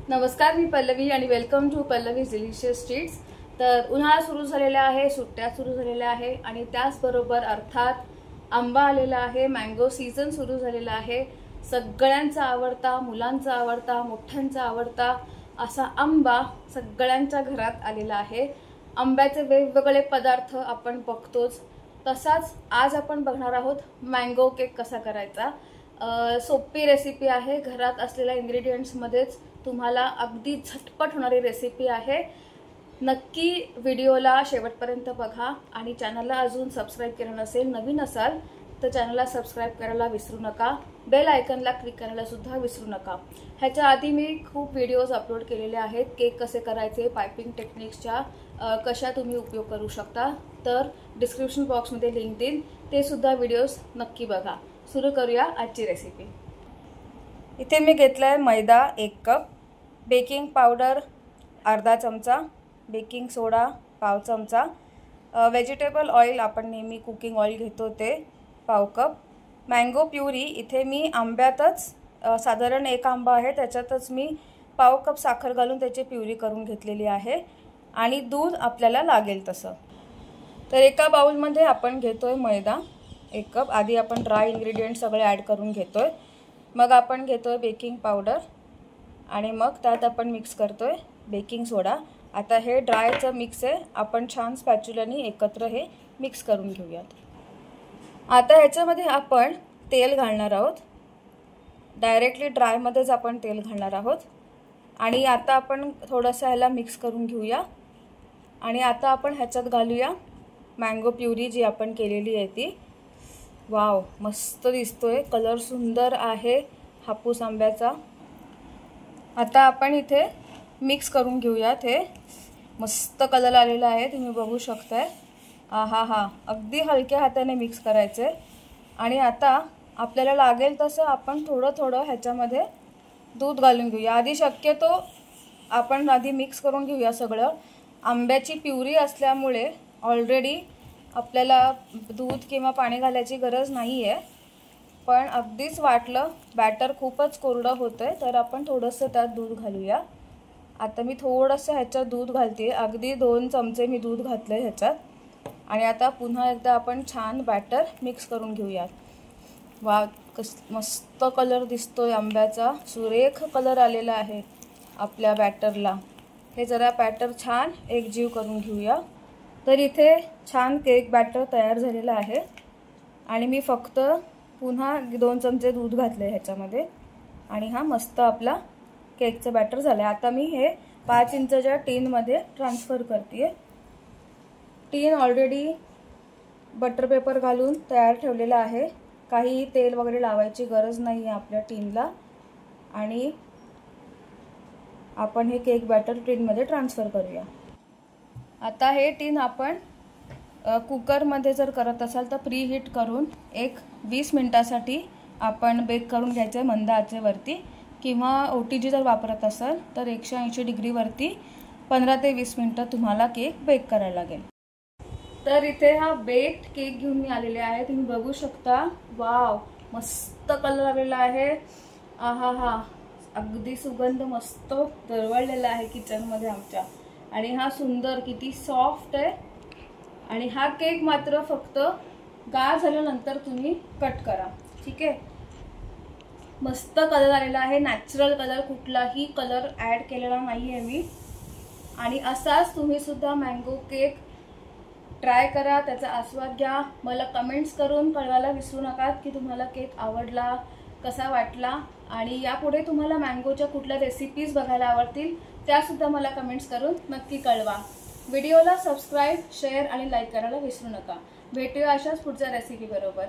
नमस्कार, मी पल्लवी आणि welcome to Pallavi's delicious treats. तर उन्हाळा सुरू झालेला आहे, सुट्ट्या सुरू झालेल्या आहे आणि त्याचबरोबर अर्थात आंबा आलेला आहे। मँगो सीझन सुरू झालेला आहे। सगळ्यांचा आवडता, मुलांचा आवडता, मोठ्यांचा आवडता असा आंबा सगळ्यांच्या घरात आलेला आहे। आंब्याचे वेगवेगळे पदार्थ आपण बघतोच, तसाच आज आपण बघणार आहोत मँगो केक कसा करायचा। सोपी रेसिपी आहे, घरात असलेल्या इन्ग्रेडियंट्स मध्येच तुम्हाला अगदी झटपट होणारी रेसिपी आहे। नक्की व्हिडिओला शेवटपर्यंत बघा आणि चॅनलला अजून सबस्क्राइब केलं नसेल, नवीन असाल तर चॅनलला सबस्क्राइब करायला विसरू नका, बेल आयकॉनला क्लिक करायला सुद्धा विसरू नका। ह्याच्या आधी मी खूप व्हिडिओज अपलोड केलेले आहेत, केक कसे करायचे, पाइपिंग टेक्निक्सच्या कशा तुम्ही उपयोग करू शकता, तर डिस्क्रिप्शन बॉक्समध्ये लिंक देईन, ते सुद्धा व्हिडिओज नक्की बघा। सुरू करूया आजची रेसिपी। इथे मी घेतलाय मैदा 1 कप, बेकिंग पावडर अर्धा चमचा, बेकिंग सोडा पाव चमचा, व्हेजिटेबल ऑइल आपण नेहमी कुकिंग ऑइल घेतो ते पाव कप, मँगो प्युरी इथे मी आंब्यातच साधारण 1 आंबा आहे त्याच्यातच मी पाव कप साखर घालून त्याची प्युरी करून घेतलेली आहे आणि दूध आपल्याला लागेल तसं। तर एका बाउलमध्ये आपण घेतोय मैदा 1 कप। आधी आपण ड्राय इन्ग्रेडियंट सगळे ॲड करून घेतोय, मग आपण घेतोय बेकिंग पावडर आणि मग त्यात आपण मिक्स करतोय बेकिंग सोडा। आता हे ड्रायचं मिक्स आहे, आपण छान स्पॅच्युलानी एकत्र हे मिक्स करून घेऊयात। आता ह्याच्यामध्ये आपण तेल घालणार आहोत, डायरेक्टली ड्रायमध्येच आपण तेल घालणार आहोत आणि आता आपण थोडंसं ह्याला मिक्स करून घेऊया आणि आता आपण ह्याच्यात घालूया मँगो प्युरी जी आपण केलेली आहे ती। वाव, मस्त दिसतोय, कलर सुंदर आहे हापूस आंब्याचा। आता आपण इथे मिक्स करून घेऊयात, हे मस्त कलर आलेला आहे, तुम्ही बघू शकताय। हा अगदी हलक्या हाताने मिक्स करायचे आणि आता आपल्याला लागेल तसं आपण थोडं थोडं ह्याच्यामध्ये दूध घालून घेऊया। आधी शक्यतो आपण आधी मिक्स करून घेऊया सगळं। आंब्याची प्युरी असल्यामुळे ऑलरेडी आपल्याला दूध किंवा पाणी घालायची गरज नाही आहे, पण अगदीच वाटलं बॅटर खूपच कोरडं होतंय तर आपण थोडंसं त्यात दूध घालूया। आता मी थोडंसं ह्याच्यात दूध घालते, अगदी 2 चमचे मी दूध घातले ह्याच्यात आणि आता पुन्हा एकदा आपण छान बॅटर मिक्स करून घेऊयात। वा, मस्त कलर दिसतोय आंब्याचा, सुरेख कलर आलेला आहे आपल्या बॅटरला। हे जरा बॅटर छान एकजीव करून घेऊया। तर इथे छान केक बॅटर तयार झालेला आहे आणि मी फक्त पुन्हा 2 चमचे दूध घातले ह्याच्यामध्ये आणि हा मस्त आपला केकचं बॅटर झालं आहे। आता मी हे 5 इंचच्या टीनमध्ये ट्रान्सफर करते। टीन ऑलरेडी बटर पेपर घालून तयार ठेवलेला आहे, काही तेल वगैरे लावायची गरज नाही आहे आपल्या टीनला आणि आपण हे केक बॅटर टीनमध्ये ट्रान्सफर करूया। आता हे टीन आपण कुकरमध्ये जर करत असाल तर प्री हीट करून एक 20 मिनिटासाठी आपण बेक करून घ्यायचं आहे मंद आचेवरती, किंवा OTG जर वापरत असाल तर 180 डिग्रीवरती 15 ते 20 मिनिटं तुम्हाला केक बेक करायला लागेल। तर इथे हा बेक्ड केक घेऊन मी आलेले आहे, तुम्ही बघू शकता। वाव, मस्त कलर आलेला आहे। हा अगदी सुगंध मस्त दरवळलेला आहे किचनमध्ये आमच्या आणि हा सुंदर किती सॉफ्ट आहे आणि हा केक मात्र फक्त गार झाल्यानंतर तुम्ही कट करा, ठीक आहे। मस्त कलर आलेला आहे, नॅचरल कलर, कुठलाही कलर ॲड केलेला नाही आहे मी। आणि असाच तुम्ही सुद्धा मँगो केक ट्राय करा, त्याचा आस्वाद घ्या। मला कमेंट्स करून कळवायला विसरू नका की तुम्हाला केक आवडला, कसा वाटला आणि यापुढे तुम्हाला मँगोच्या कुठल्या रेसिपीज बघायला आवडतील त्यासुद्धा मला कमेंट्स करून नक्की कळवा। व्हिडिओला सबस्क्राइब, शेअर आणि लाईक करायला विसरू नका। भेटूया अशाच पुढच्या रेसिपी बरोबर।